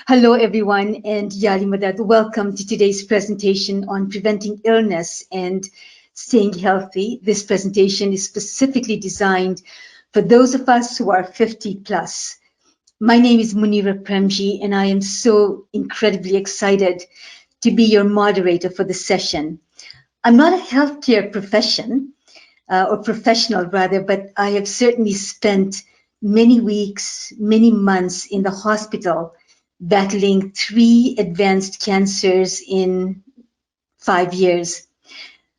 Hello, everyone, and Yali Madad. Welcome to today's presentation on preventing illness and staying healthy. This presentation is specifically designed for those of us who are 50 plus. My name is Munira Premji, and I am so incredibly excited to be your moderator for the session. I'm not a healthcare professional rather, but I have certainly spent many weeks, many months in the hospital battling 3 advanced cancers in 5 years.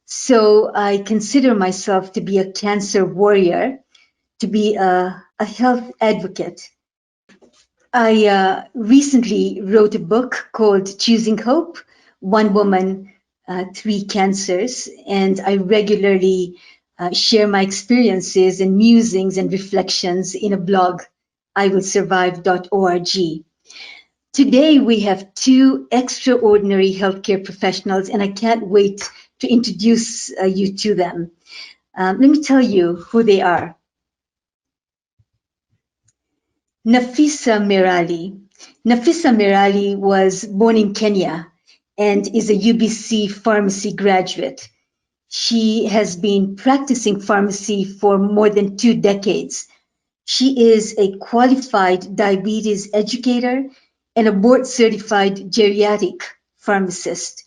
So I consider myself to be a cancer warrior, to be a health advocate. I recently wrote a book called Choosing Hope, One Woman, 3 Cancers, and I regularly share my experiences and musings and reflections in a blog, iwillsurvive.org. Today, we have 2 extraordinary healthcare professionals, and I can't wait to introduce you to them. Let me tell you who they are. Nafisa Merali. Nafisa Merali was born in Kenya and is a UBC pharmacy graduate. She has been practicing pharmacy for more than 2 decades. She is a qualified diabetes educator and a board-certified geriatric pharmacist.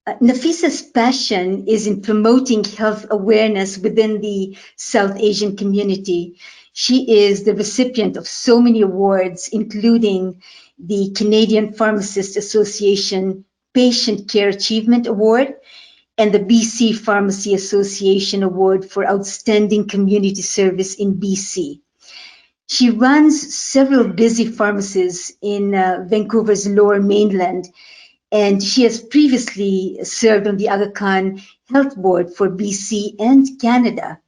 Nafisa's passion is in promoting health awareness within the South Asian community. She is the recipient of so many awards, including the Canadian Pharmacist Association Patient Care Achievement Award and the BC Pharmacy Association Award for Outstanding Community Service in BC. She runs several busy pharmacies in Vancouver's Lower Mainland, and she has previously served on the Aga Khan Health Board for BC and Canada.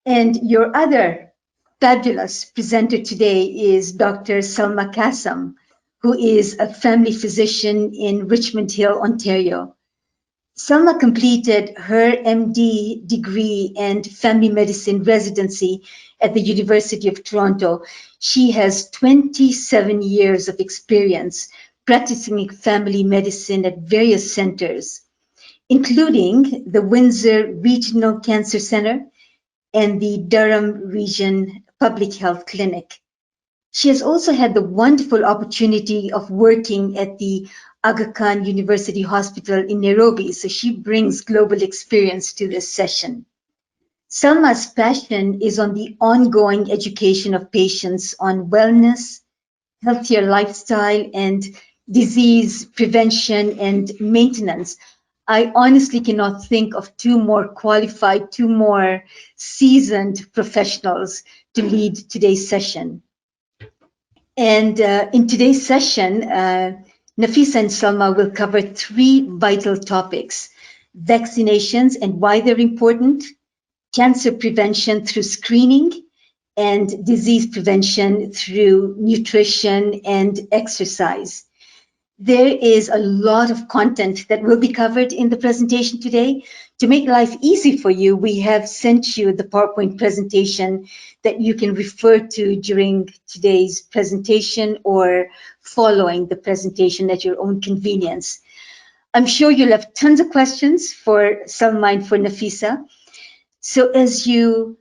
And your other fabulous presenter today is Dr. Salma Kassam, who is a family physician in Richmond Hill, Ontario. Salma completed her MD degree and family medicine residency at the University of Toronto. She has 27 years of experience practicing family medicine at various centers, including the Windsor Regional Cancer Center and the Durham Region Public Health Clinic. She has also had the wonderful opportunity of working at the Aga Khan University Hospital in Nairobi, so she brings global experience to this session. Salma's passion is on the ongoing education of patients on wellness, healthier lifestyle, and disease prevention and maintenance. I honestly cannot think of 2 more qualified, 2 more seasoned professionals to lead today's session. And in today's session, Nafisa and Salma will cover 3 vital topics: vaccinations and why they're important, cancer prevention through screening, and disease prevention through nutrition and exercise. There is a lot of content that will be covered in the presentation today. To make life easy for you, we have sent you the PowerPoint presentation that you can refer to during today's presentation or following the presentation at your own convenience. I'm sure you'll have tons of questions for Salma and for Nafisa. So as you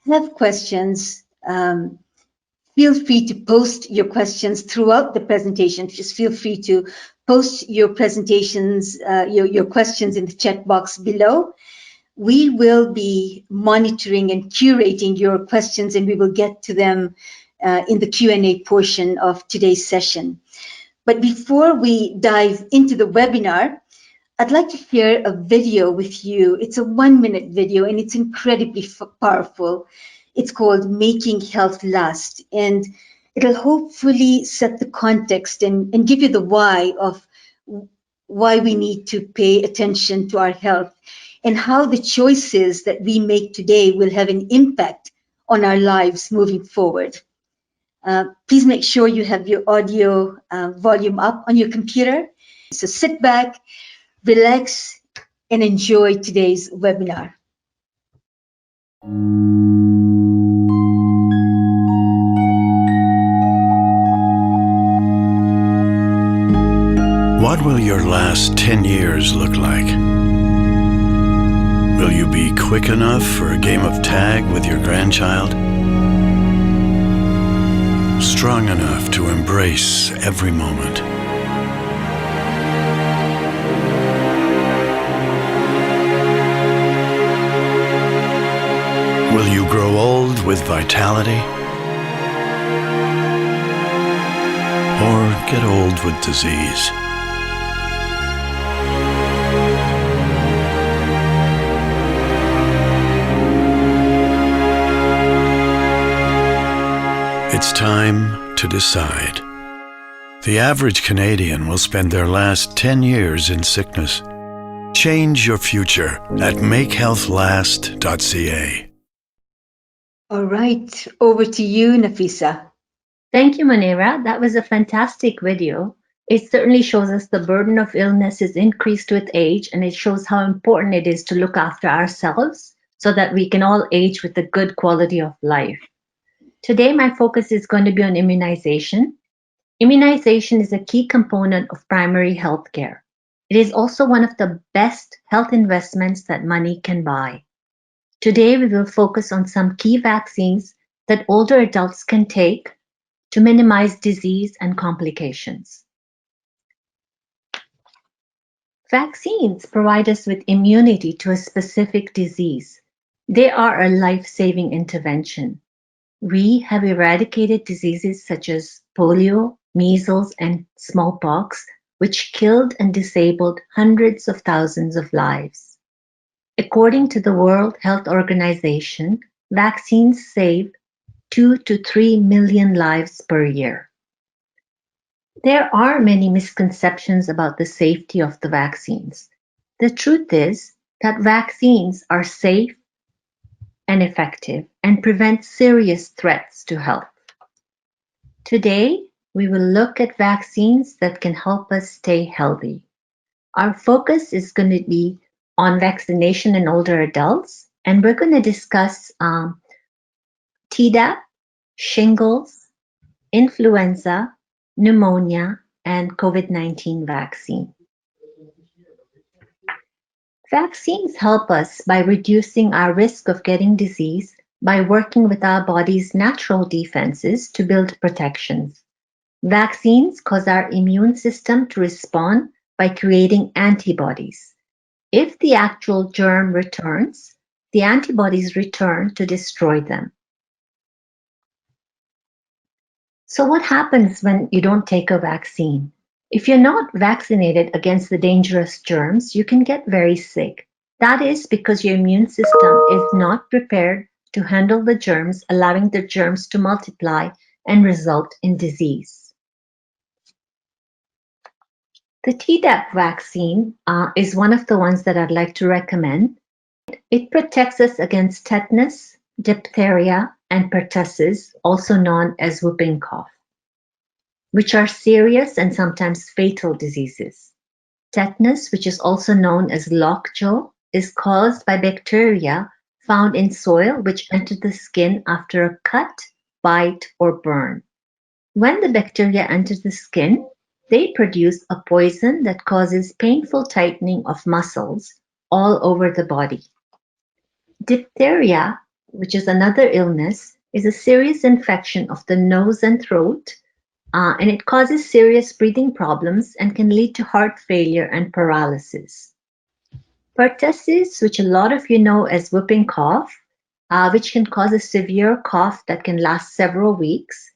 have questions, feel free to post your questions throughout the presentation. Just feel free to post your presentations, your questions in the chat box below. We will be monitoring and curating your questions, and we will get to them in the Q&A portion of today's session. But before we dive into the webinar, I'd like to share a video with you. It's a 1-minute video, and it's incredibly powerful. It's called Making Health Last, and it'll hopefully set the context and give you the why of why we need to pay attention to our health, and how the choices that we make today will have an impact on our lives moving forward. Please make sure you have your audio volume up on your computer. So sit back, relax, and enjoy today's webinar. What will your last 10 years look like? Will you be quick enough for a game of tag with your grandchild? Strong enough to embrace every moment? Will you grow old with vitality? Or get old with disease? It's time to decide. The average Canadian will spend their last 10 years in sickness. Change your future at makehealthlast.ca. All right, over to you, Nafisa. Thank you, Munira. That was a fantastic video. It certainly shows us the burden of illness is increased with age, and it shows how important it is to look after ourselves so that we can all age with a good quality of life. Today, my focus is going to be on immunization. Immunization is a key component of primary health care. It is also one of the best health investments that money can buy. Today, we will focus on some key vaccines that older adults can take to minimize disease and complications. Vaccines provide us with immunity to a specific disease. They are a life-saving intervention. We have eradicated diseases such as polio, measles, and smallpox, which killed and disabled hundreds of thousands of lives. According to the World Health Organization, vaccines save 2 to 3 million lives per year. There are many misconceptions about the safety of the vaccines. The truth is that vaccines are safe and effective and prevent serious threats to health. Today, we will look at vaccines that can help us stay healthy. Our focus is going to be on vaccination in older adults, and we're going to discuss Tdap, Shingles, Influenza, Pneumonia, and COVID-19 vaccine. Vaccines help us by reducing our risk of getting disease by working with our body's natural defenses to build protections. Vaccines cause our immune system to respond by creating antibodies. If the actual germ returns, the antibodies return to destroy them. So what happens when you don't take a vaccine? If you're not vaccinated against the dangerous germs, you can get very sick. That is because your immune system is not prepared to handle the germs, allowing the germs to multiply and result in disease. The Tdap vaccine is one of the ones that I'd like to recommend. It protects us against tetanus, diphtheria, and pertussis, also known as whooping cough, which are serious and sometimes fatal diseases. Tetanus, which is also known as lockjaw, is caused by bacteria found in soil which enter the skin after a cut, bite, or burn. When the bacteria enter the skin, they produce a poison that causes painful tightening of muscles all over the body. Diphtheria, which is another illness, is a serious infection of the nose and throat, and it causes serious breathing problems and can lead to heart failure and paralysis. Pertussis, which a lot of you know as whooping cough, which can cause a severe cough that can last several weeks,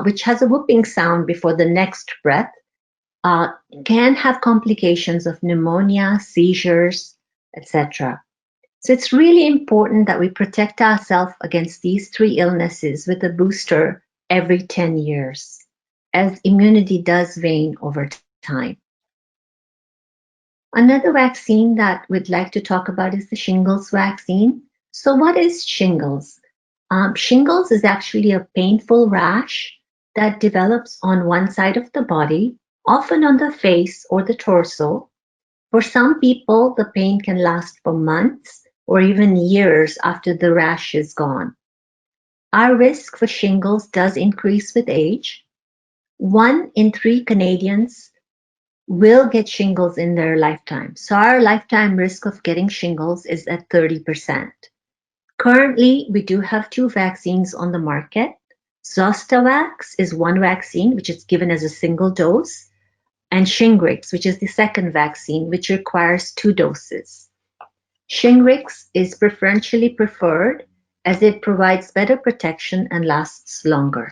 which has a whooping sound before the next breath, can have complications of pneumonia, seizures, etc. So it's really important that we protect ourselves against these three illnesses with a booster every 10 years, as immunity does wane over time. Another vaccine that we'd like to talk about is the shingles vaccine. So, what is shingles? Shingles is actually a painful rash that develops on one side of the body, often on the face or the torso. For some people, the pain can last for months or even years after the rash is gone. Our risk for shingles does increase with age. 1 in 3 Canadians will get shingles in their lifetime. So our lifetime risk of getting shingles is at 30%. Currently, we do have 2 vaccines on the market. Zostavax is one vaccine, which is given as a single dose, and Shingrix, which is the second vaccine, which requires 2 doses. Shingrix is preferentially preferred as it provides better protection and lasts longer.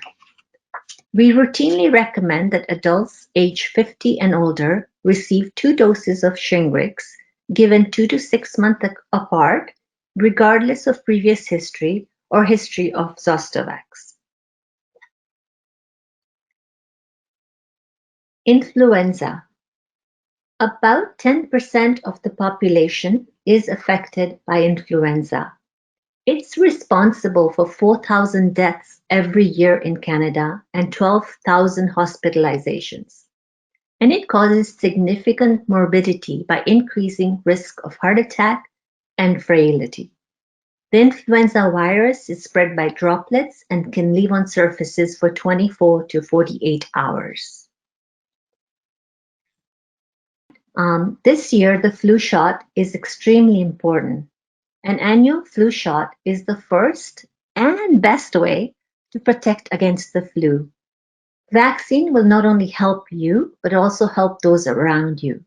We routinely recommend that adults age 50 and older receive 2 doses of Shingrix given 2 to 6 months apart, regardless of previous history or history of Zostavax. Influenza. About 10% of the population is affected by influenza. It's responsible for 4,000 deaths every year in Canada and 12,000 hospitalizations. And it causes significant morbidity by increasing risk of heart attack and frailty. The influenza virus is spread by droplets and can live on surfaces for 24 to 48 hours. This year, the flu shot is extremely important. An annual flu shot is the first and best way to protect against the flu. Vaccine will not only help you, but also help those around you.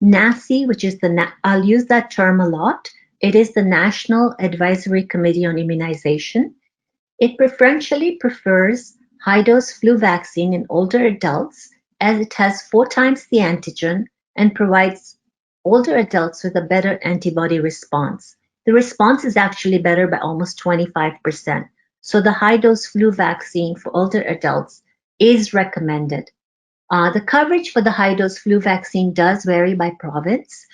NACI, which is I'll use that term a lot. It is the National Advisory Committee on Immunization. It preferentially prefers high-dose flu vaccine in older adults as it has 4 times the antigen and provides older adults with a better antibody response. The response is actually better by almost 25%. So the high-dose flu vaccine for older adults is recommended. The coverage for the high-dose flu vaccine does vary by province.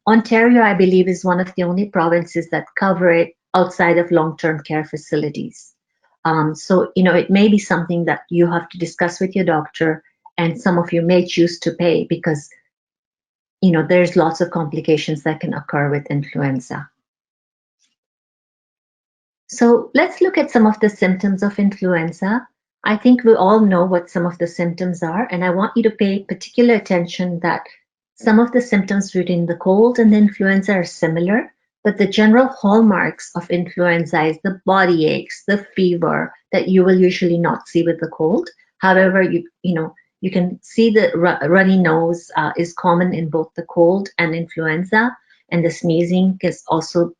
Ontario, I believe, is one of the only provinces that cover it outside of long-term care facilities. So, it may be something that you have to discuss with your doctor, and some of you may choose to pay because, there's lots of complications that can occur with influenza. So let's look at some of the symptoms of influenza. I think we all know what some of the symptoms are, and I want you to pay particular attention that some of the symptoms between the cold and the influenza are similar, but the general hallmarks of influenza is the body aches, the fever that you will usually not see with the cold. However, you can see the runny nose is common in both the cold and influenza, and the sneezing is also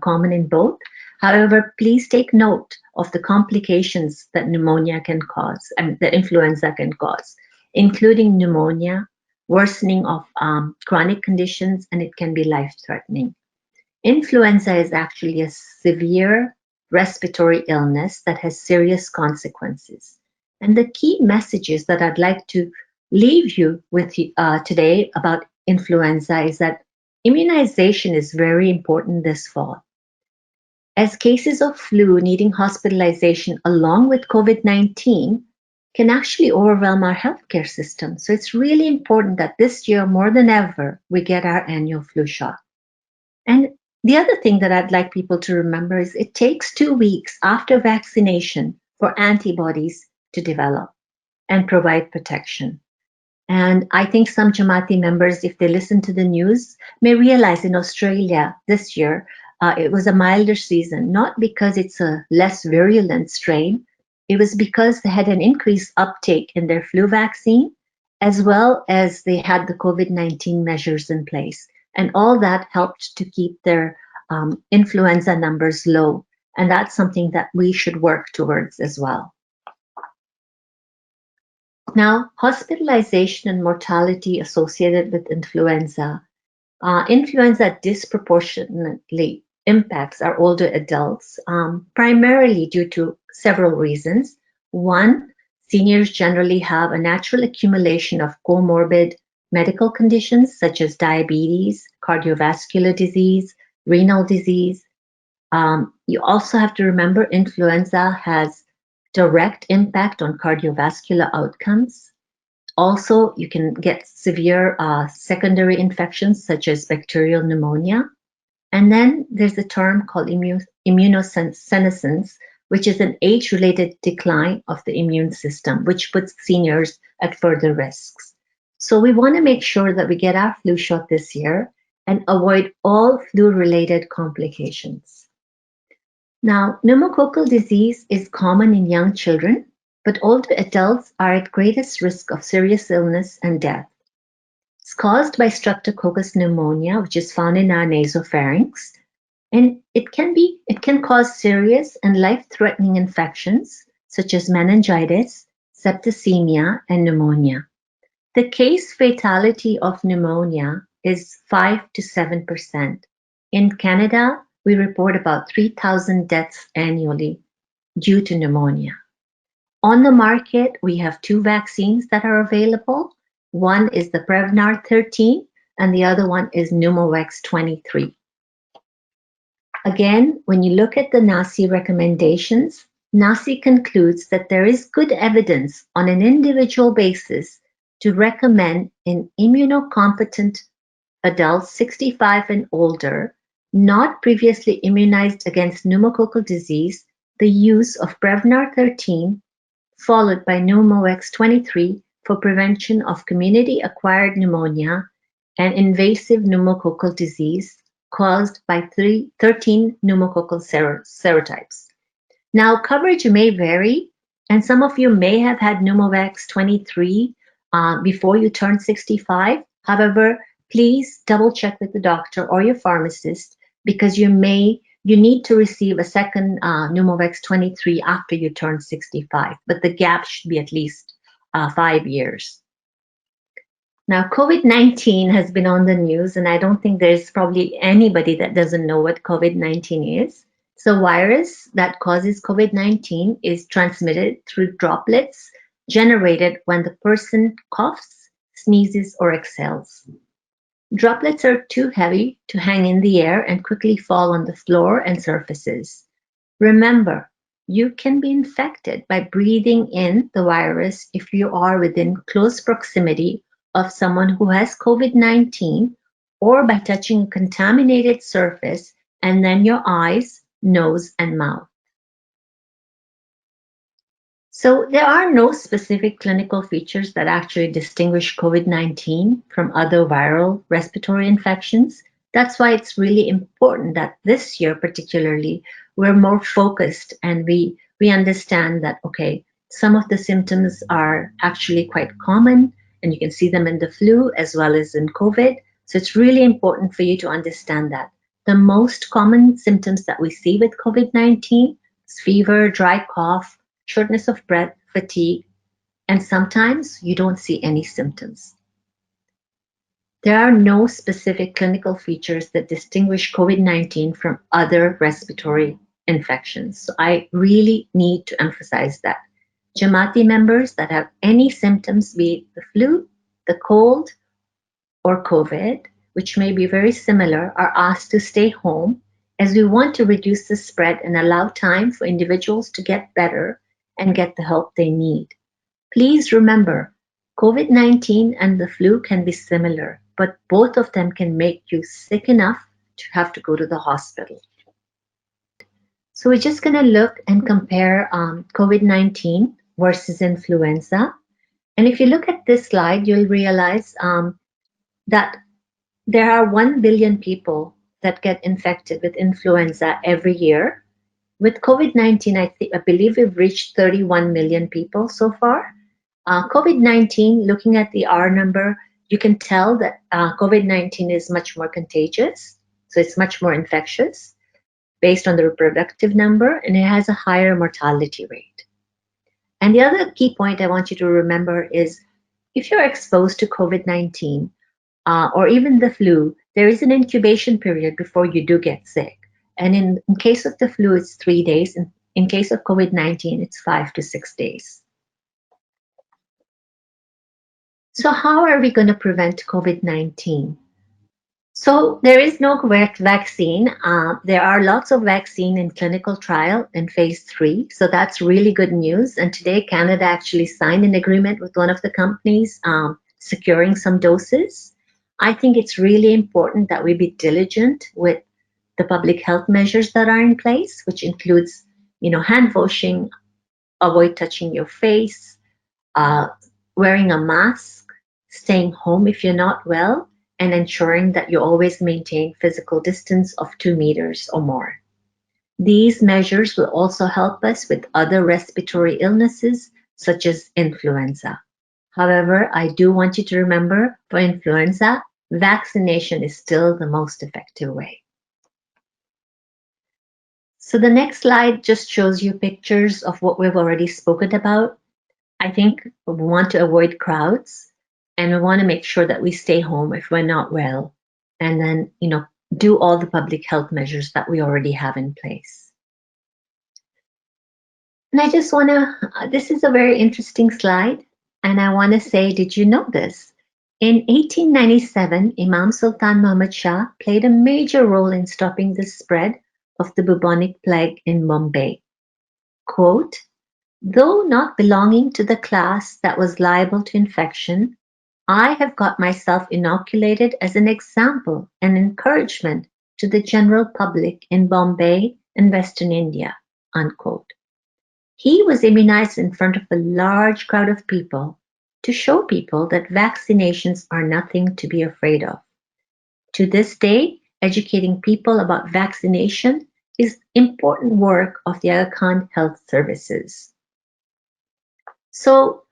common in both. However, please take note of the complications that pneumonia can cause and that influenza can cause, including pneumonia, worsening of chronic conditions, and it can be life-threatening. Influenza is actually a severe respiratory illness that has serious consequences. And the key messages that I'd like to leave you with today about influenza is that immunization is very important this fall. As cases of flu needing hospitalization along with COVID-19 can actually overwhelm our healthcare system. So it's really important that this year, more than ever, we get our annual flu shot. And the other thing that I'd like people to remember is it takes 2 weeks after vaccination for antibodies to develop and provide protection. And I think some Jamaati members, if they listen to the news, may realize in Australia this year, it was a milder season, not because it's a less virulent strain. It was because they had an increased uptake in their flu vaccine, as well as they had the COVID-19 measures in place. And all that helped to keep their influenza numbers low. And that's something that we should work towards as well. Now, hospitalization and mortality associated with influenza. Influenza disproportionately impacts our older adults, primarily due to several reasons. One, seniors generally have a natural accumulation of comorbid medical conditions such as diabetes, cardiovascular disease, renal disease. You also have to remember influenza has direct impact on cardiovascular outcomes. Also, you can get severe secondary infections such as bacterial pneumonia. And then there's a term called immunosenescence, which is an age-related decline of the immune system, which puts seniors at further risks. So we want to make sure that we get our flu shot this year and avoid all flu-related complications. Now, pneumococcal disease is common in young children, but older adults are at greatest risk of serious illness and death. It's caused by Streptococcus pneumonia, which is found in our nasopharynx, and it can cause serious and life-threatening infections such as meningitis, septicemia, and pneumonia. The case fatality of pneumonia is 5 to 7%. In Canada, we report about 3,000 deaths annually due to pneumonia. On the market, we have 2 vaccines that are available. One is the Prevnar 13 and the other one is Pneumovax 23. Again, when you look at the NACI recommendations, NACI concludes that there is good evidence on an individual basis to recommend in immunocompetent adults 65 and older, not previously immunized against pneumococcal disease, the use of Prevnar 13 followed by Pneumovax 23 for prevention of community-acquired pneumonia and invasive pneumococcal disease caused by 13 pneumococcal serotypes. Now, coverage may vary, and some of you may have had Pneumovax 23 before you turn 65. However, please double check with the doctor or your pharmacist because you need to receive a second Pneumovax 23 after you turn 65, but the gap should be at least 5 years. Now, COVID-19 has been on the news, and I don't think there's probably anybody that doesn't know what COVID-19 is. So, virus that causes COVID-19 is transmitted through droplets generated when the person coughs, sneezes, or exhales. Droplets are too heavy to hang in the air and quickly fall on the floor and surfaces. Remember, you can be infected by breathing in the virus if you are within close proximity of someone who has COVID-19 or by touching a contaminated surface and then your eyes, nose, and mouth. So there are no specific clinical features that actually distinguish COVID-19 from other viral respiratory infections. That's why it's really important that this year particularly, we're more focused and we understand that, okay, some of the symptoms are actually quite common and you can see them in the flu as well as in COVID. So it's really important for you to understand that. The most common symptoms that we see with COVID-19 is fever, dry cough, shortness of breath, fatigue, and sometimes you don't see any symptoms. There are no specific clinical features that distinguish COVID-19 from other respiratory infections. So I really need to emphasize that. Jamaati members that have any symptoms, be it the flu, the cold, or COVID, which may be very similar, are asked to stay home as we want to reduce the spread and allow time for individuals to get better and get the help they need. Please remember, COVID-19 and the flu can be similar, but both of them can make you sick enough to have to go to the hospital. So we're just going to look and compare COVID-19 versus influenza. And if you look at this slide, you'll realize that there are 1 billion people that get infected with influenza every year. With COVID-19, I believe we've reached 31 million people so far. COVID-19, looking at the R number, you can tell that COVID-19 is much more contagious. So it's much more infectious based on the reproductive number, and it has a higher mortality rate. And the other key point I want you to remember is if you're exposed to COVID-19 or even the flu, there is an incubation period before you do get sick. And in case of the flu, it's 3 days. In case of COVID-19, it's 5 to 6 days. So how are we going to prevent COVID-19? So there is no correct vaccine. There are lots of vaccine in clinical trial in phase 3. So that's really good news. And today Canada actually signed an agreement with one of the companies securing some doses. I think it's really important that we be diligent with the public health measures that are in place, which includes, hand washing, avoid touching your face, uh, wearing a mask, staying home if you're not well, and ensuring that you always maintain physical distance of 2 meters or more. These measures will also help us with other respiratory illnesses such as influenza. However, I do want you to remember for influenza, vaccination is still the most effective way. So the next slide just shows you pictures of what we've already spoken about. I think we want to avoid crowds and we want to make sure that we stay home if we're not well, and then, do all the public health measures that we already have in place. And I just want to, this is a very interesting slide, and I want to say, did you know this? In 1897, Imam Sultan Muhammad Shah played a major role in stopping the spread of the bubonic plague in Bombay. Quote, "Though not belonging to the class that was liable to infection, I have got myself inoculated as an example and encouragement to the general public in Bombay and Western India." Unquote. He was immunized in front of a large crowd of people to show people that vaccinations are nothing to be afraid of. To this day, educating people about vaccination is important work of the Aga Khan Health Services. So,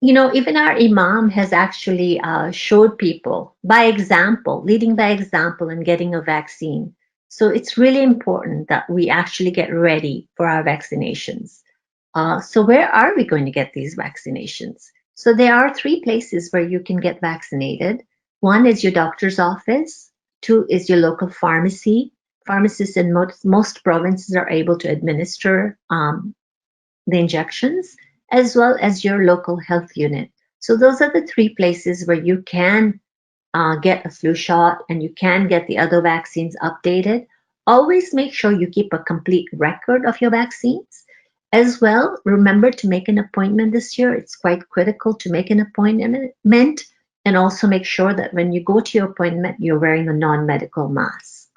even our Imam has actually showed people by example, leading by example and getting a vaccine. So it's really important that we actually get ready for our vaccinations. So where are we going to get these vaccinations? So there are 3 places where you can get vaccinated. One is your doctor's office. 2 is your local pharmacy. Pharmacists in most provinces are able to administer the injections, as well as your local health unit. So those are the 3 places where you can get a flu shot and you can get the other vaccines updated. Always make sure you keep a complete record of your vaccines. As well, remember to make an appointment this year. It's quite critical to make an appointment, and also make sure that when you go to your appointment, you're wearing a non-medical mask.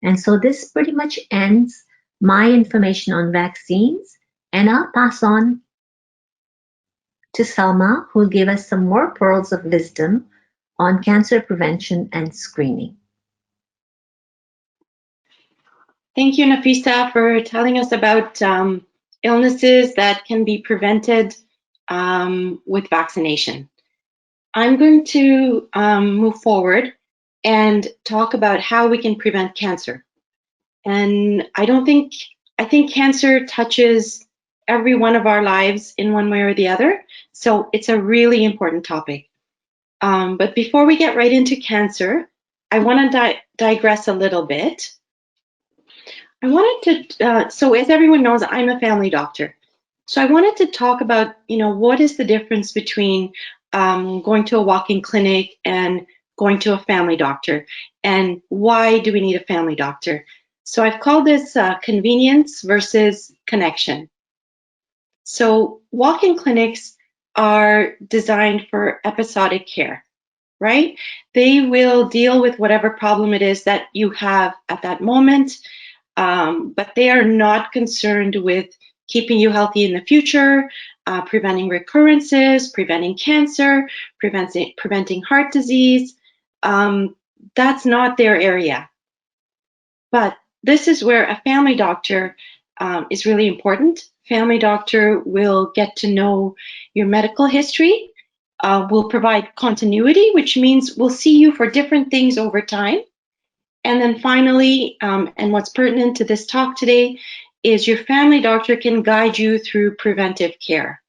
And so this pretty much ends my information on vaccines, and I'll pass on to Salma, who will give us some more pearls of wisdom on cancer prevention and screening. Thank you, Nafisa, for telling us about illnesses that can be prevented with vaccination. I'm going to move forward and talk about how we can prevent cancer. And I think cancer touches every one of our lives in one way or the other. So it's a really important topic. But before we get right into cancer, I want to digress a little bit. I wanted to, so as everyone knows, I'm a family doctor. So I wanted to talk about, what is the difference between going to a walk-in clinic and going to a family doctor, and why do we need a family doctor? So I've called this convenience versus connection. So walk-in clinics are designed for episodic care, right? They will deal with whatever problem it is that you have at that moment, but they are not concerned with keeping you healthy in the future, preventing recurrences, preventing cancer, preventing heart disease. That's not their area. But this is where a family doctor is really important. Family doctor will get to know your medical history, will provide continuity, which means we'll see you for different things over time. And then finally, and what's pertinent to this talk today, is your family doctor can guide you through preventive care.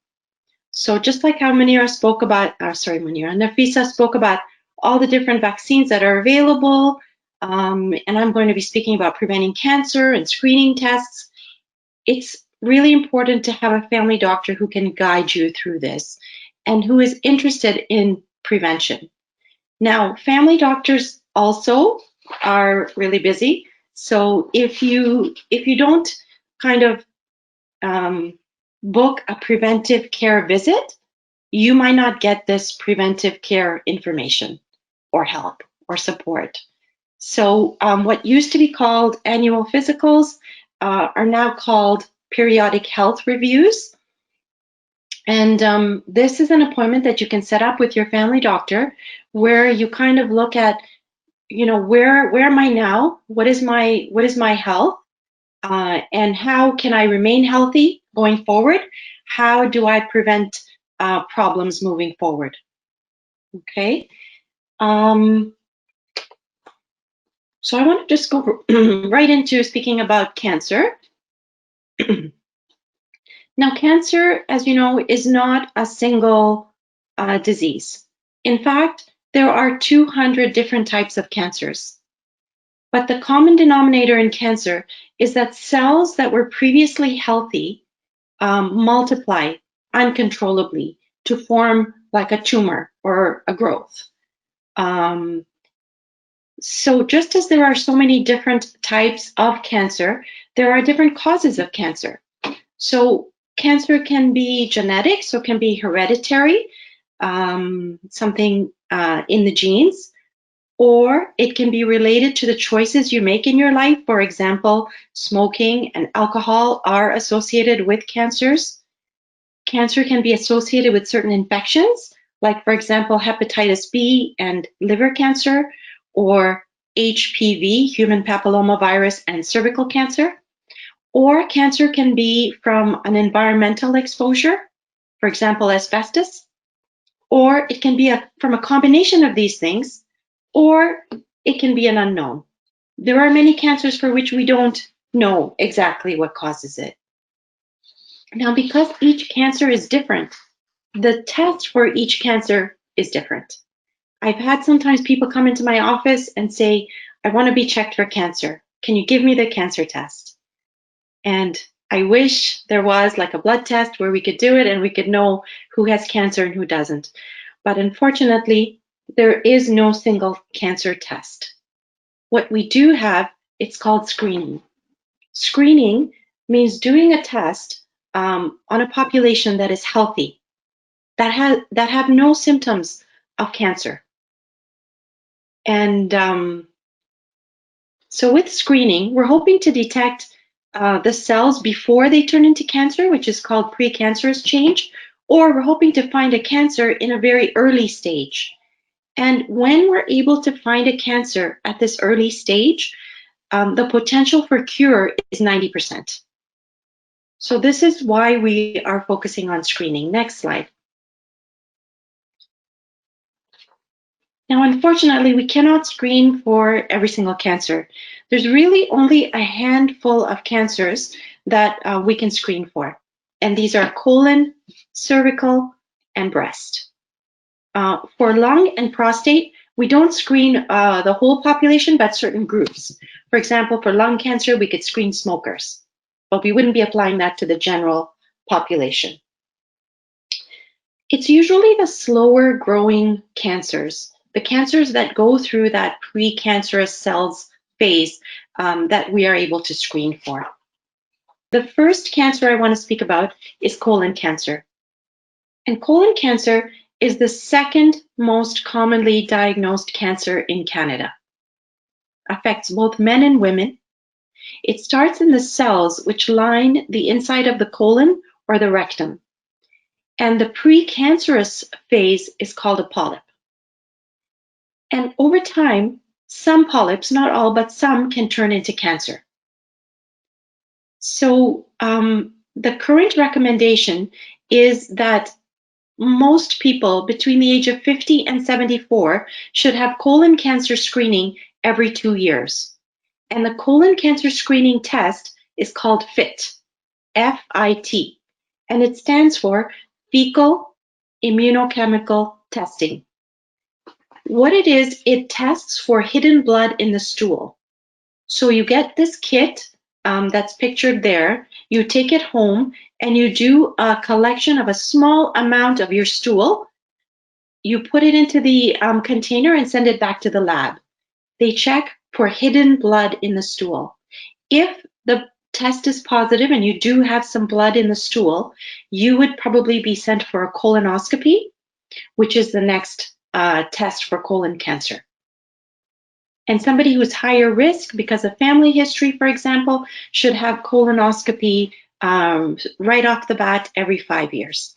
So just like how Nafisa spoke about all the different vaccines that are available, and I'm going to be speaking about preventing cancer and screening tests, it's really important to have a family doctor who can guide you through this and who is interested in prevention. Now, family doctors also are really busy. So if you don't kind of book a preventive care visit, you might not get this preventive care information or help or support. So what used to be called annual physicals are now called periodic health reviews. And this is an appointment that you can set up with your family doctor, where you kind of look at, you know, where am I now? What is my health? And how can I remain healthy going forward? How do I prevent problems moving forward? Okay. So I want to just go right into speaking about cancer. Now, cancer, as you know, is not a single disease. In fact, there are 200 different types of cancers. But the common denominator in cancer is that cells that were previously healthy multiply uncontrollably to form like a tumor or a growth. So just as there are so many different types of cancer, there are different causes of cancer. So cancer can be genetic, so it can be hereditary, something in the genes, or it can be related to the choices you make in your life. For example, smoking and alcohol are associated with cancers. Cancer can be associated with certain infections, like, for example, hepatitis B and liver cancer, or HPV, human papillomavirus, and cervical cancer. Or cancer can be from an environmental exposure, for example, asbestos, or it can be from a combination of these things, or it can be an unknown. There are many cancers for which we don't know exactly what causes it. Now, because each cancer is different, the test for each cancer is different. I've had sometimes people come into my office and say, I want to be checked for cancer. Can you give me the cancer test? And I wish there was like a blood test where we could do it and we could know who has cancer and who doesn't. But unfortunately, there is no single cancer test. What we do have, it's called screening. Screening means doing a test on a population that is healthy, that have no symptoms of cancer. And so with screening, we're hoping to detect the cells before they turn into cancer, which is called precancerous change, or we're hoping to find a cancer in a very early stage. And when we're able to find a cancer at this early stage, the potential for cure is 90%. So this is why we are focusing on screening. Next slide. Now, unfortunately, we cannot screen for every single cancer. There's really only a handful of cancers that we can screen for. And these are colon, cervical, and breast. For lung and prostate, we don't screen the whole population, but certain groups. For example, for lung cancer, we could screen smokers, but we wouldn't be applying that to the general population. It's usually the slower growing cancers, the cancers that go through that precancerous cells phase, that we are able to screen for. The first cancer I want to speak about is colon cancer. And colon cancer is the second most commonly diagnosed cancer in Canada. Affects both men and women. It starts in the cells which line the inside of the colon or the rectum. And the precancerous phase is called a polyp. And over time, some polyps, not all, but some can turn into cancer. So the current recommendation is that most people between the age of 50 and 74 should have colon cancer screening every 2 years. And the colon cancer screening test is called FIT, F-I-T, and it stands for fecal immunochemical testing. What it is, it tests for hidden blood in the stool. So you get this kit that's pictured there, you take it home and you do a collection of a small amount of your stool. You put it into the container and send it back to the lab. They check for hidden blood in the stool. If the test is positive and you do have some blood in the stool, you would probably be sent for a colonoscopy, which is the next test for colon cancer. And somebody who's higher risk because of family history, for example, should have colonoscopy right off the bat every 5 years.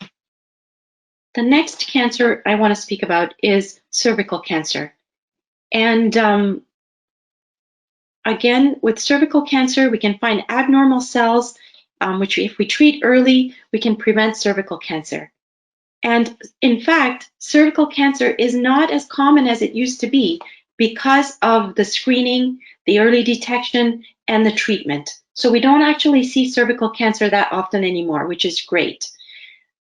The next cancer I want to speak about is cervical cancer. And again, with cervical cancer, we can find abnormal cells, which if we treat early, we can prevent cervical cancer. And in fact, cervical cancer is not as common as it used to be because of the screening, the early detection, and the treatment. So we don't actually see cervical cancer that often anymore, which is great.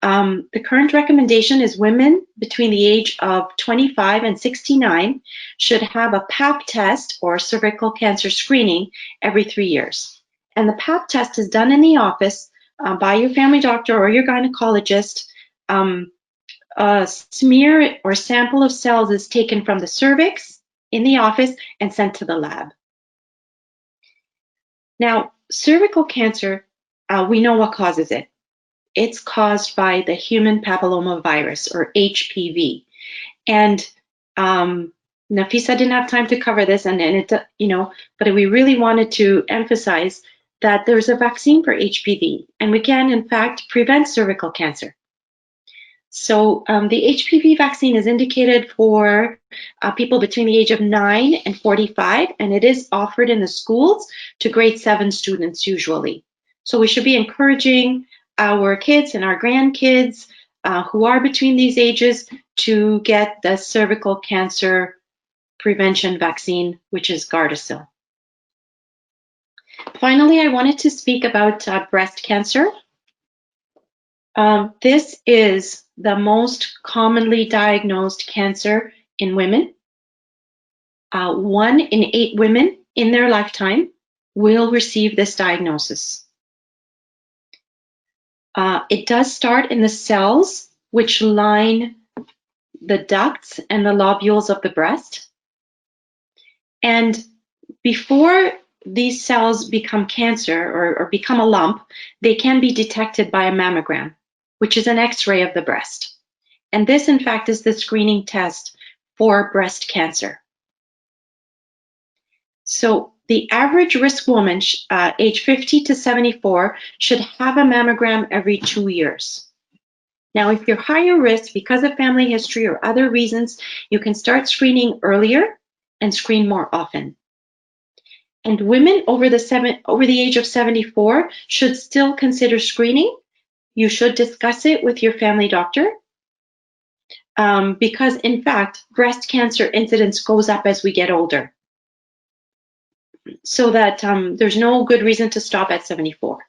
The current recommendation is women between the age of 25 and 69 should have a Pap test or cervical cancer screening every 3 years. And the Pap test is done in the office by your family doctor or your gynecologist. A smear or sample of cells is taken from the cervix in the office and sent to the lab. Now, cervical cancer, we know what causes it. It's caused by the human papillomavirus, or HPV. And Nafisa didn't have time to cover this, and it, but we really wanted to emphasize that there's a vaccine for HPV, and we can, in fact, prevent cervical cancer. So the HPV vaccine is indicated for people between the age of 9 and 45, and it is offered in the schools to grade 7 students usually. So we should be encouraging our kids and our grandkids who are between these ages to get the cervical cancer prevention vaccine, which is Gardasil. Finally, I wanted to speak about breast cancer. This is the most commonly diagnosed cancer in women. 1 in 8 women in their lifetime will receive this diagnosis. It does start in the cells which line the ducts and the lobules of the breast. And before these cells become cancer or become a lump, they can be detected by a mammogram, which is an X-ray of the breast. And this, in fact, is the screening test for breast cancer. So the average risk woman, age 50 to 74, should have a mammogram every 2 years. Now, if you're higher risk because of family history or other reasons, you can start screening earlier and screen more often. And women over the age of 74 should still consider screening. You should discuss it with your family doctor because, in fact, breast cancer incidence goes up as we get older. So that there's no good reason to stop at 74.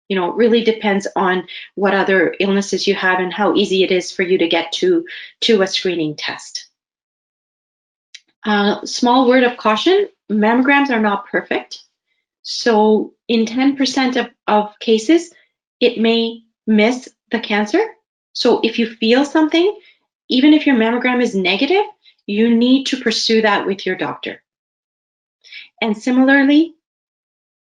It really depends on what other illnesses you have and how easy it is for you to get to a screening test. Small word of caution, mammograms are not perfect. So in 10% of cases, it may miss the cancer. So if you feel something, even if your mammogram is negative, you need to pursue that with your doctor. And similarly,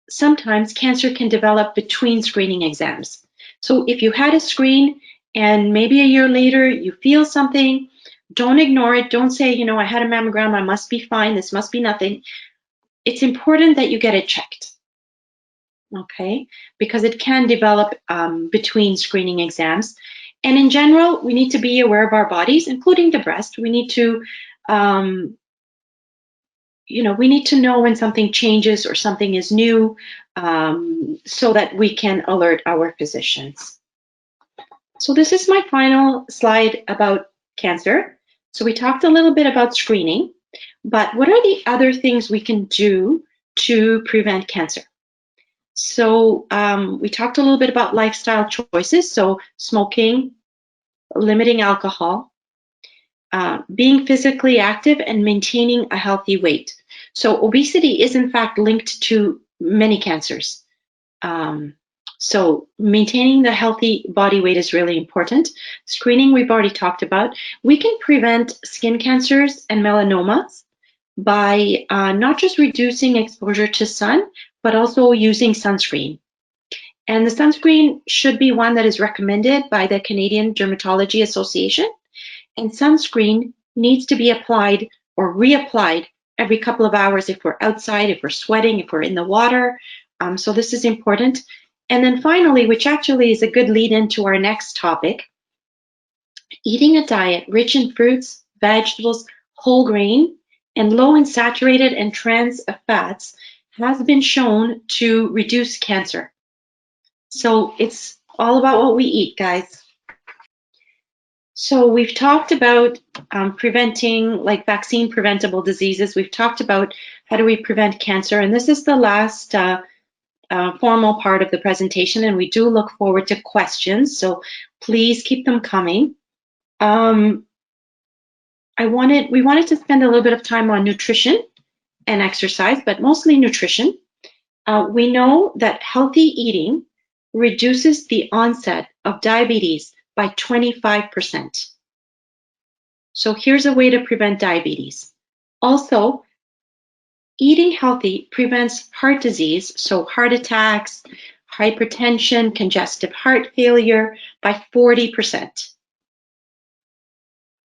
sometimes cancer can develop between screening exams. So if you had a screen and maybe a year later you feel something, don't ignore it. Don't say, I had a mammogram, I must be fine, this must be nothing. It's important that you get it checked, okay? Because it can develop between screening exams. And in general, we need to be aware of our bodies, including the breast. We need to we need to know when something changes or something is new so that we can alert our physicians. So this is my final slide about cancer. So we talked a little bit about screening, but what are the other things we can do to prevent cancer? So we talked a little bit about lifestyle choices, so smoking, limiting alcohol, being physically active and maintaining a healthy weight. So obesity is in fact linked to many cancers. So maintaining the healthy body weight is really important. Screening, we've already talked about. We can prevent skin cancers and melanomas by not just reducing exposure to sun, but also using sunscreen. And the sunscreen should be one that is recommended by the Canadian Dermatology Association. And sunscreen needs to be applied or reapplied every couple of hours if we're outside, if we're sweating, if we're in the water. So this is important. And then finally, which actually is a good lead into our next topic, eating a diet rich in fruits, vegetables, whole grain, and low in saturated and trans fats has been shown to reduce cancer. So it's all about what we eat, guys. So we've talked about preventing like vaccine preventable diseases. We've talked about how do we prevent cancer. And this is the last formal part of the presentation. And we do look forward to questions. So please keep them coming. We wanted to spend a little bit of time on nutrition and exercise, but mostly nutrition. We know that healthy eating reduces the onset of diabetes by 25%. So here's a way to prevent diabetes. Also, eating healthy prevents heart disease, so heart attacks, hypertension, congestive heart failure by 40%.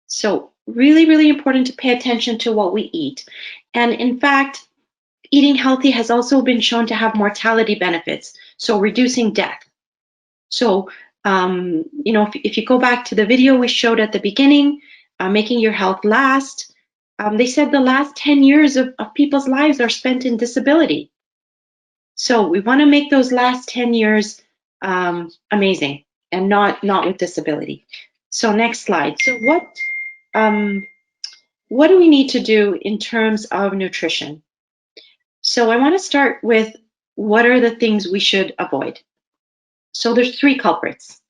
So really, really important to pay attention to what we eat. And in fact, eating healthy has also been shown to have mortality benefits, so reducing death. So, if you go back to the video we showed at the beginning, making your health last, they said the last 10 years of people's lives are spent in disability. So we want to make those last 10 years amazing and not with disability. So next slide. So what do we need to do in terms of nutrition? So I want to start with what are the things we should avoid. So there's 3 culprits: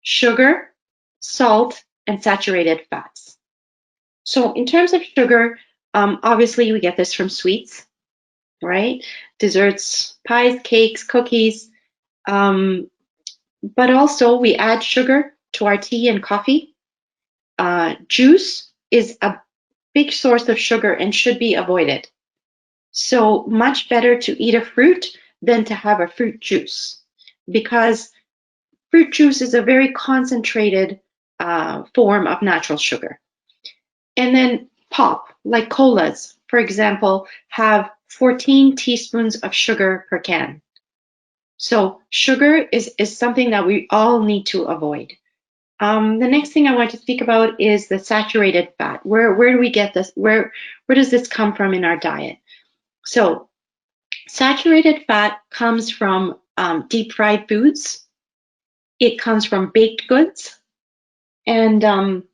sugar, salt, and saturated fats. So in terms of sugar, obviously we get this from sweets, right? Desserts, pies, cakes, cookies. But also we add sugar to our tea and coffee. Juice is a big source of sugar and should be avoided. So much better to eat a fruit than to have a fruit juice, because fruit juice is a very concentrated form of natural sugar. And then pop, like colas, for example, have 14 teaspoons of sugar per can. So sugar is something that we all need to avoid. The next thing I want to speak about is the saturated fat. Where do we get this? Where does this come from in our diet? So saturated fat comes from deep fried foods. It comes from baked goods, and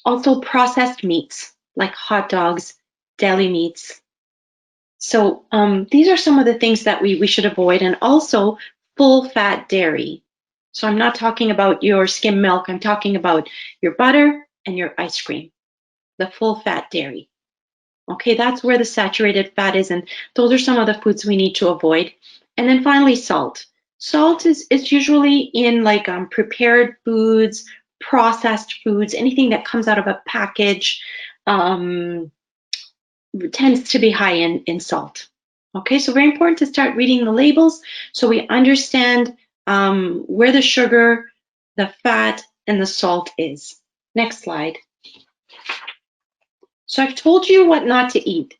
also processed meats like hot dogs, deli meats. So these are some of the things that we should avoid, and also full fat dairy. So I'm not talking about your skim milk, I'm talking about your butter and your ice cream, the full fat dairy. Okay, that's where the saturated fat is, and those are some of the foods we need to avoid. And then finally, salt. Salt is usually in like prepared foods, processed foods, anything that comes out of a package tends to be high in salt. Okay, so very important to start reading the labels so we understand where the sugar, the fat, and the salt is. Next slide. So I've told you what not to eat,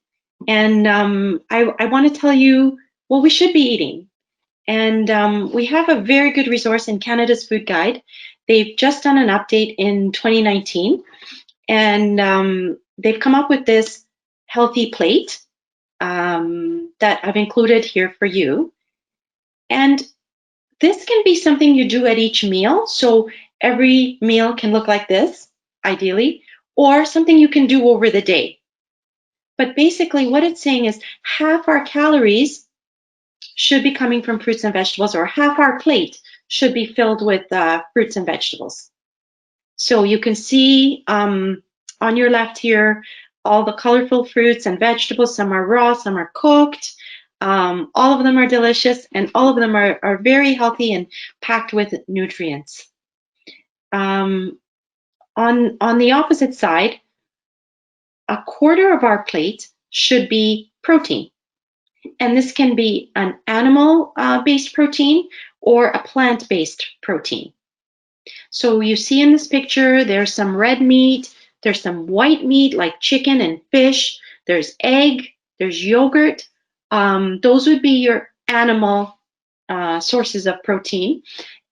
and I want to tell you what we should be eating. And we have a very good resource in Canada's Food Guide. They've just done an update in 2019, and they've come up with this healthy plate that I've included here for you. And this can be something you do at each meal. So every meal can look like this, ideally, or something you can do over the day. But basically what it's saying is half our calories should be coming from fruits and vegetables, or half our plate should be filled with fruits and vegetables. So you can see on your left here, all the colorful fruits and vegetables. Some are raw, some are cooked. All of them are delicious, and all of them are very healthy and packed with nutrients. On the opposite side, a quarter of our plate should be protein. And this can be an animal-based protein or a plant-based protein. So you see in this picture, there's some red meat, there's some white meat like chicken and fish, there's egg, there's yogurt. Those would be your animal sources of protein.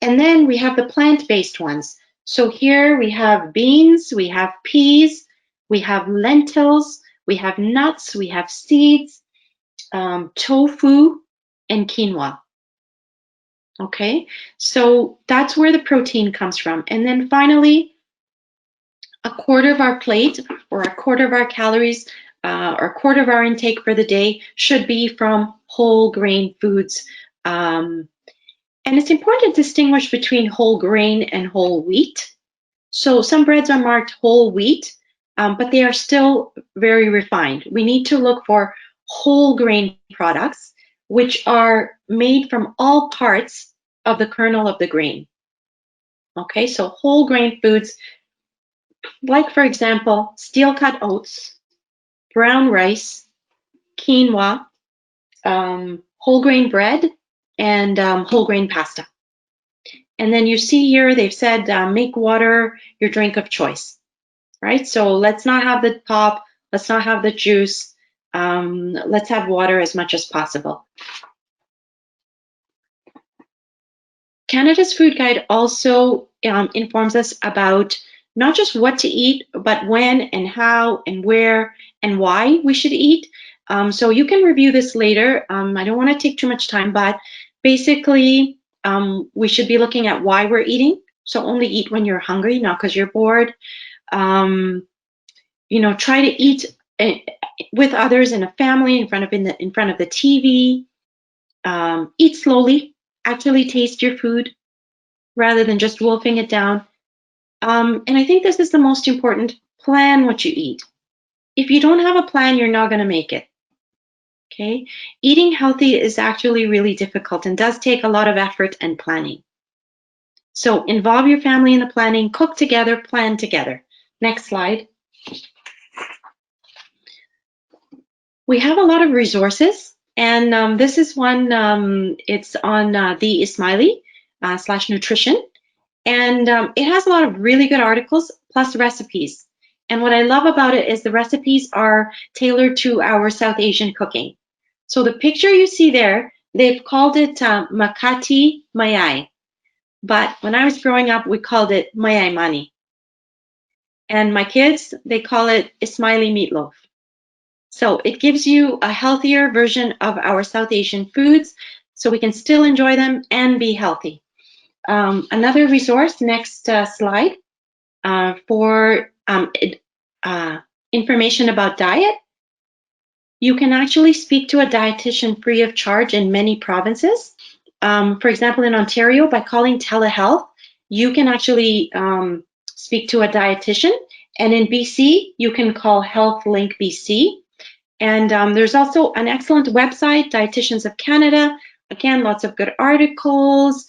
And then we have the plant-based ones. So here we have beans, we have peas, we have lentils, we have nuts, we have seeds, tofu, and quinoa. Okay, so that's where the protein comes from. And then finally, a quarter of our plate or a quarter of our calories or a quarter of our intake for the day should be from whole grain foods. And it's important to distinguish between whole grain and whole wheat. So some breads are marked whole wheat, but they are still very refined. We need to look for whole grain products, which are made from all parts of the kernel of the grain. Okay, so whole grain foods, like for example, steel cut oats, brown rice, quinoa, whole grain bread, and whole grain pasta. And then you see here, they've said make water your drink of choice, right? So let's not have the pop, let's not have the juice, let's have water as much as possible. Canada's Food Guide also informs us about not just what to eat, but when and how and where and why we should eat. So you can review this later. I don't want to take too much time, but basically we should be looking at why we're eating. So only eat when you're hungry, not because you're bored. You know, try to eat with others in a family, in front of the TV. Eat slowly. Actually taste your food rather than just wolfing it down. And I think this is the most important. Plan what you eat. If you don't have a plan, you're not going to make it. Okay? Eating healthy is actually really difficult and does take a lot of effort and planning. So involve your family in the planning, cook together, plan together. Next slide. We have a lot of resources, and this is one, it's on the Ismaili / nutrition, and it has a lot of really good articles plus recipes. And what I love about it is the recipes are tailored to our South Asian cooking. So the picture you see there, they've called it Makati Mayai, but when I was growing up, we called it Mayai Mani. And my kids, they call it Ismaili meatloaf. So it gives you a healthier version of our South Asian foods so we can still enjoy them and be healthy. Another resource, next slide, for information about diet. You can actually speak to a dietitian free of charge in many provinces. For example, in Ontario, by calling telehealth, you can actually speak to a dietitian. And in BC, you can call Healthlink BC. And there's also an excellent website, Dietitians of Canada. Again, lots of good articles.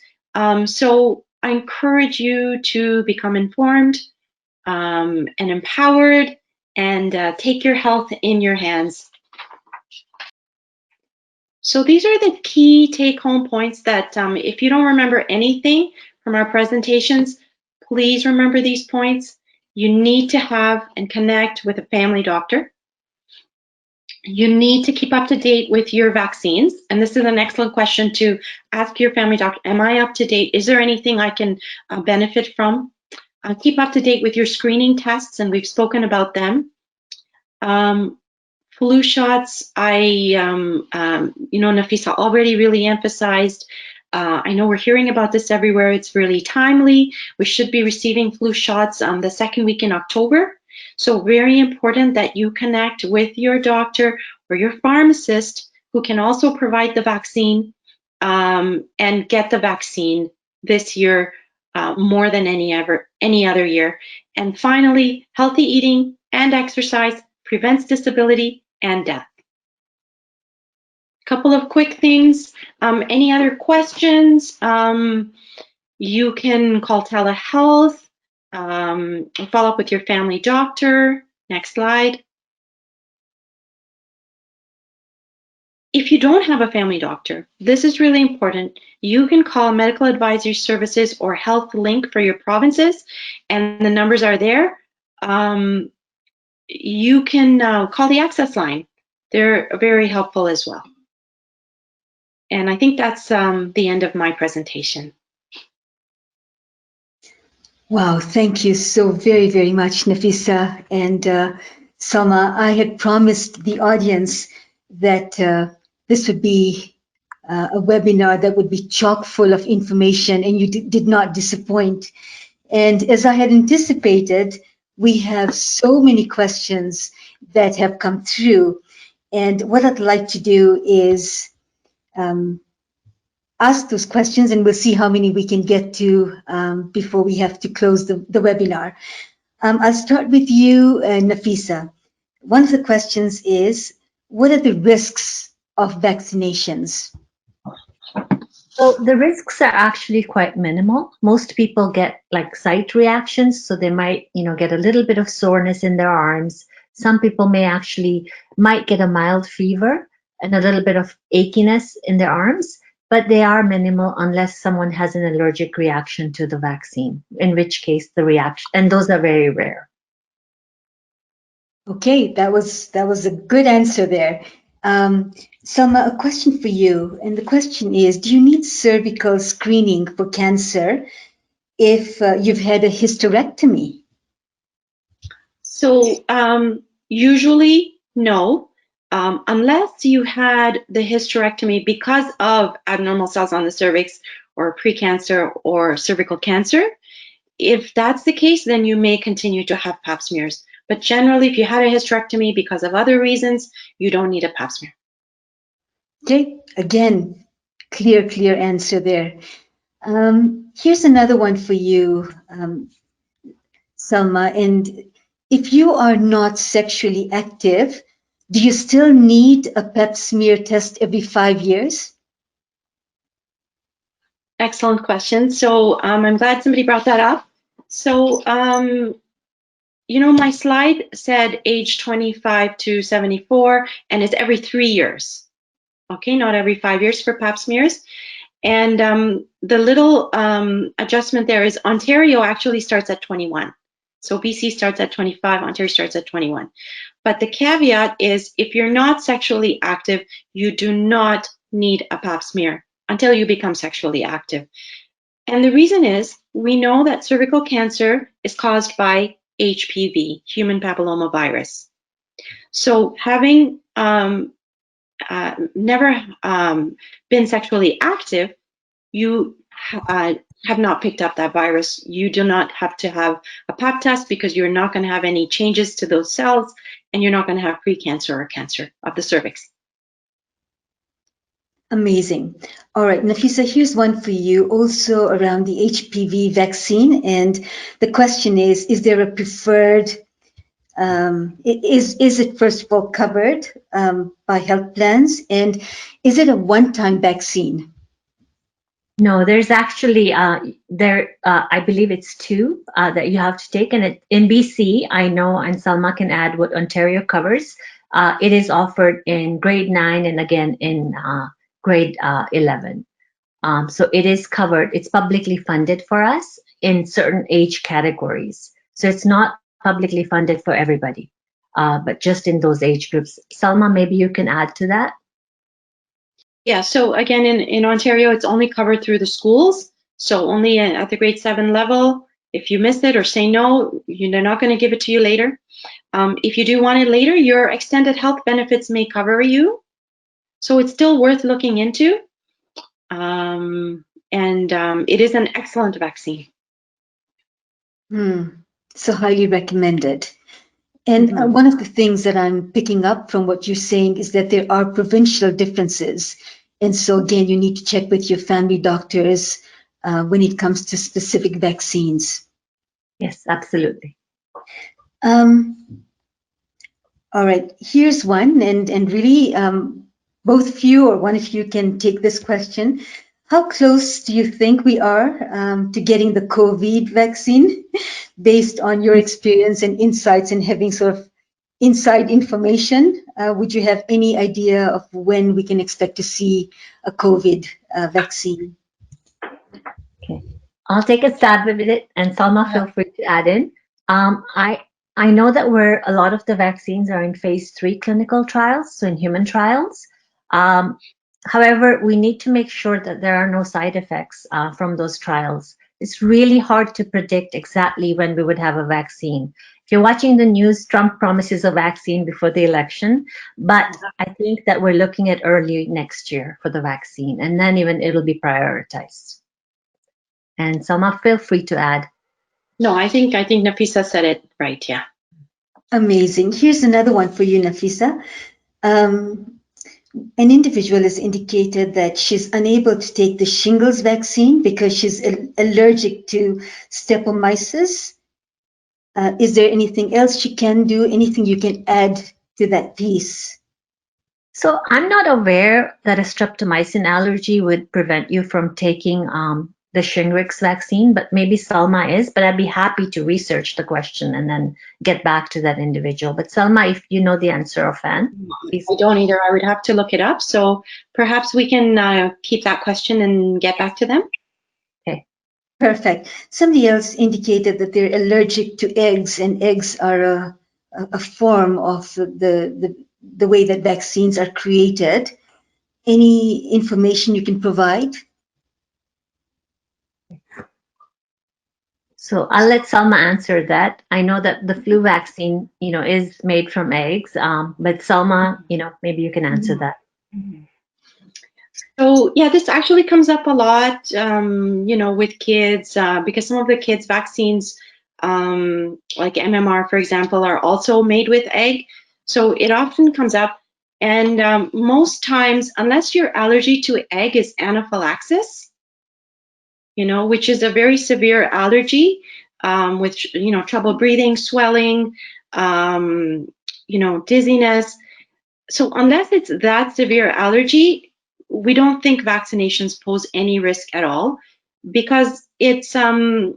So I encourage you to become informed and empowered and take your health in your hands. So these are the key take-home points that if you don't remember anything from our presentations, please remember these points. You need to have and connect with a family doctor. You need to keep up to date with your vaccines. And this is an excellent question to ask your family doctor. Am I up to date? Is there anything I can benefit from? Keep up to date with your screening tests, and we've spoken about them. Flu shots, Nafisa already really emphasized. I know we're hearing about this everywhere. It's really timely. We should be receiving flu shots the second week in October. So very important that you connect with your doctor or your pharmacist who can also provide the vaccine and get the vaccine this year more than any other year. And finally, healthy eating and exercise prevents disability and death. Couple of quick things. Any other questions? You can call telehealth, follow up with your family doctor. Next slide. If you don't have a family doctor, this is really important. You can call Medical Advisory Services or Healthlink for your provinces, and the numbers are there. You can call the access line. They're very helpful as well. And I think that's the end of my presentation. Wow, thank you so very, very much, Nafisa and Salma. I had promised the audience that this would be a webinar that would be chock full of information, and you did not disappoint. And as I had anticipated, we have so many questions that have come through. And what I'd like to do is ask those questions, and we'll see how many we can get to before we have to close the webinar. I'll start with you, Nafisa. One of the questions is, what are the risks of vaccinations? So the risks are actually quite minimal. Most people get like site reactions, so they might, get a little bit of soreness in their arms. Some people might get a mild fever and a little bit of achiness in their arms, but they are minimal unless someone has an allergic reaction to the vaccine, in which case the reaction, and those are very rare. Okay, that was a good answer there. Salma, a question for you, and the question is, do you need cervical screening for cancer if you've had a hysterectomy? So usually no, unless you had the hysterectomy because of abnormal cells on the cervix or precancer or cervical cancer. If that's the case, then you may continue to have pap smears. But generally, if you had a hysterectomy because of other reasons, you don't need a pap smear. Okay, again, clear answer there. Here's another one for you, Salma. And if you are not sexually active, do you still need a pap smear test every 5 years? Excellent question. So I'm glad somebody brought that up. So, my slide said age 25 to 74, and it's every 3 years. Okay, not every 5 years for pap smears. And the little adjustment there is Ontario actually starts at 21. So BC starts at 25, Ontario starts at 21. But the caveat is if you're not sexually active, you do not need a pap smear until you become sexually active. And the reason is we know that cervical cancer is caused by HPV, human papillomavirus. So having never been sexually active, you have not picked up that virus. You do not have to have a pap test because you're not going to have any changes to those cells, and you're not going to have precancer or cancer of the cervix. Amazing. All right, Nafisa, here's one for you also around the HPV vaccine. And the question is there a preferred, is it first of all covered by health plans? And is it a one-time vaccine? No, there's actually, I believe it's 2 that you have to take. And in BC, I know, and Salma can add what Ontario covers. It is offered in grade 9 and again in grade 11. So it is covered. It's publicly funded for us in certain age categories. So it's not publicly funded for everybody, but just in those age groups. Salma, maybe you can add to that. Yeah, so again, in Ontario, it's only covered through the schools. So only at the grade 7 level. If you miss it or say no, they're not going to give it to you later. If you do want it later, your extended health benefits may cover you. So it's still worth looking into. It is an excellent vaccine. So highly recommended. And one of the things that I'm picking up from what you're saying is that there are provincial differences. And so again, you need to check with your family doctors when it comes to specific vaccines. Yes, absolutely. All right, here's one, and really both of you or one of you can take this question. How close do you think we are to getting the COVID vaccine based on your experience and insights and having sort of inside information? Would you have any idea of when we can expect to see a COVID vaccine? Okay, I'll take a stab at it, and Salma, feel free to add in. I know that a lot of the vaccines are in phase 3 clinical trials, so in human trials. However, we need to make sure that there are no side effects from those trials. It's really hard to predict exactly when we would have a vaccine. If you're watching the news, Trump promises a vaccine before the election, but I think that we're looking at early next year for the vaccine, and then even it'll be prioritized. And Salma, feel free to add. No, I think Nafisa said it right. Yeah. Amazing. Here's another one for you, Nafisa. An individual has indicated that she's unable to take the shingles vaccine because she's allergic to streptomyces. Is there anything else she can do? Anything you can add to that piece? So I'm not aware that a streptomycin allergy would prevent you from taking the Shingrix vaccine, but maybe Salma is. But I'd be happy to research the question and then get back to that individual. But Salma, if you know the answer offhand, please. I don't either. I would have to look it up. So perhaps we can keep that question and get back to them. Okay. Perfect. Somebody else indicated that they're allergic to eggs, and eggs are a form of the way that vaccines are created. Any information you can provide? So I'll let Salma answer that. I know that the flu vaccine, is made from eggs, but Salma, maybe you can answer that. So yeah, this actually comes up a lot, with kids, because some of the kids' vaccines, like MMR, for example, are also made with egg. So it often comes up, and most times, unless your allergy to egg is anaphylaxis, which is a very severe allergy, with trouble breathing, swelling, dizziness. So unless it's that severe allergy, we don't think vaccinations pose any risk at all, because it's more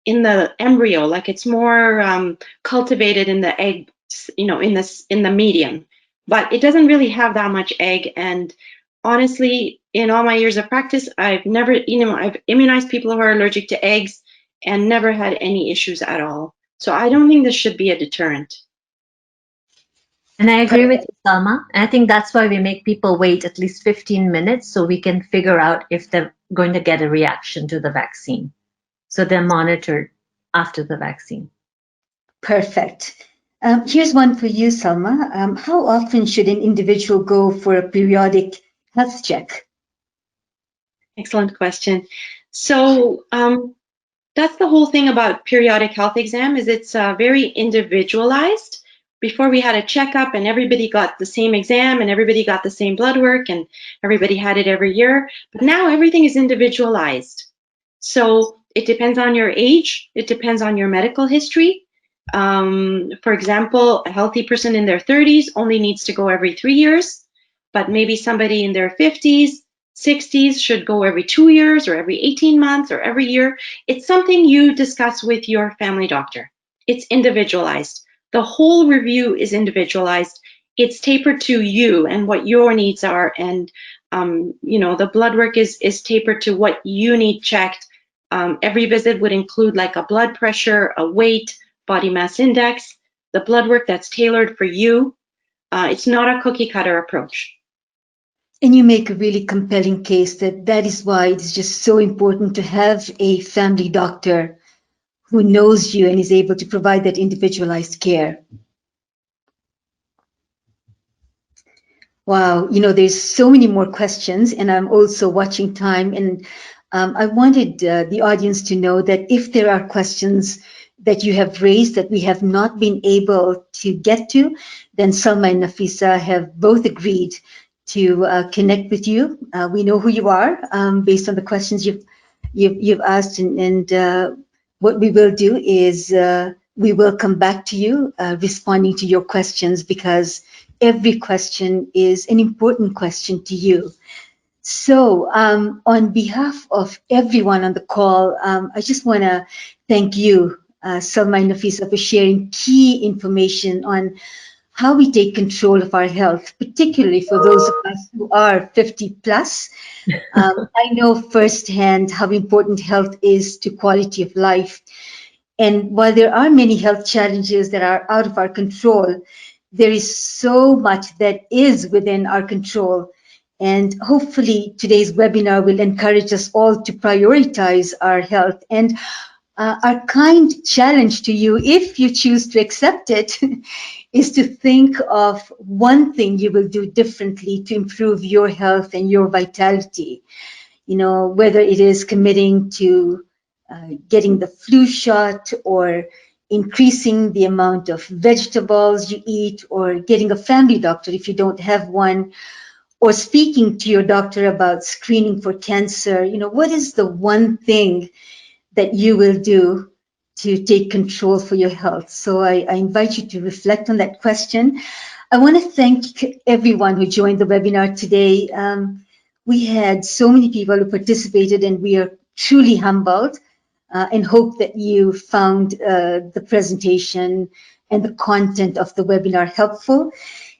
in the embryo, like it's more cultivated in the egg, in the medium, but it doesn't really have that much egg. And honestly, in all my years of practice, I've never, I've immunized people who are allergic to eggs and never had any issues at all. So I don't think this should be a deterrent. And I agree with you, Salma. And I think that's why we make people wait at least 15 minutes so we can figure out if they're going to get a reaction to the vaccine. So they're monitored after the vaccine. Perfect. Here's one for you, Salma. How often should an individual go for a periodic health check? Excellent question. So that's the whole thing about periodic health exam, is it's very individualized. Before we had a checkup and everybody got the same exam and everybody got the same blood work and everybody had it every year. But now everything is individualized. So it depends on your age. It depends on your medical history. For example, a healthy person in their 30s only needs to go every 3 years, but maybe somebody in their 50s, 60s should go every 2 years or every 18 months or every year. It's something you discuss with your family doctor. It's individualized. The whole review is individualized. It's tapered to you and what your needs are. And, the blood work is tapered to what you need checked. Every visit would include like a blood pressure, a weight, body mass index, the blood work that's tailored for you. It's not a cookie cutter approach. And you make a really compelling case that is why it's just so important to have a family doctor who knows you and is able to provide that individualized care. Wow, there's so many more questions, and I'm also watching time, and I wanted the audience to know that if there are questions that you have raised that we have not been able to get to, then Salma and Nafisa have both agreed to connect with you. We know who you are based on the questions you've asked, and what we will do is we will come back to you responding to your questions, because every question is an important question to you. So on behalf of everyone on the call, I just want to thank you, Salma and Nafisa, for sharing key information on how we take control of our health, particularly for those of us who are 50 plus. I know firsthand how important health is to quality of life. And while there are many health challenges that are out of our control, there is so much that is within our control. And hopefully today's webinar will encourage us all to prioritize our health. And our kind challenge to you, if you choose to accept it, is to think of one thing you will do differently to improve your health and your vitality. You know, whether it is committing to getting the flu shot, or increasing the amount of vegetables you eat, or getting a family doctor if you don't have one, or speaking to your doctor about screening for cancer. You know, what is the one thing that you will do to take control for your health? So I invite you to reflect on that question. I want to thank everyone who joined the webinar today. We had so many people who participated, and we are truly humbled, and hope that you found the presentation and the content of the webinar helpful.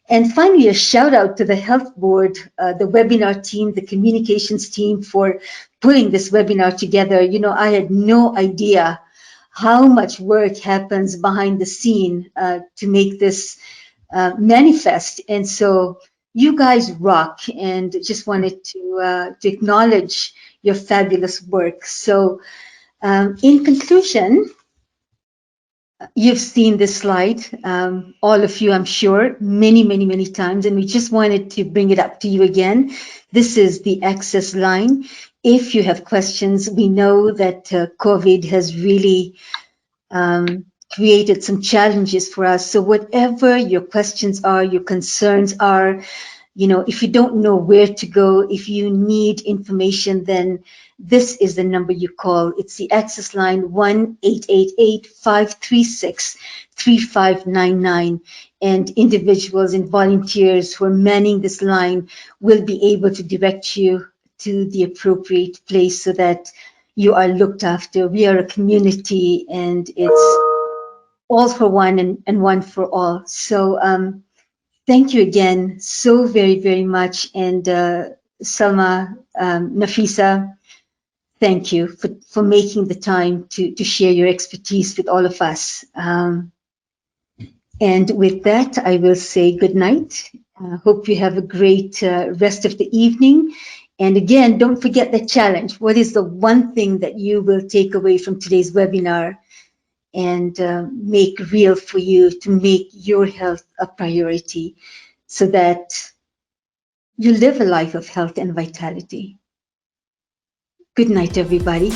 And finally, a shout out to the Health Board, the webinar team, the communications team, for putting this webinar together. You know, I had no idea how much work happens behind the scene to make this manifest. And so you guys rock, and just wanted to acknowledge your fabulous work. So in conclusion, you've seen this slide, all of you, I'm sure, many, many, many times, and we just wanted to bring it up to you again. This is the access line. If you have questions, we know that COVID has really created some challenges for us. So whatever your questions are, your concerns are, you know, if you don't know where to go, if you need information, then this is the number you call. It's the access line 1-888-536-3599. And individuals and volunteers who are manning this line will be able to direct you to the appropriate place so that you are looked after. We are a community, and it's all for one and one for all. So thank you again so very, very much. And Salma, Nafisa, thank you for making the time to share your expertise with all of us. And with that, I will say good night. Hope you have a great rest of the evening. And again, don't forget the challenge. What is the one thing that you will take away from today's webinar and make real for you to make your health a priority, so that you live a life of health and vitality? Good night, everybody.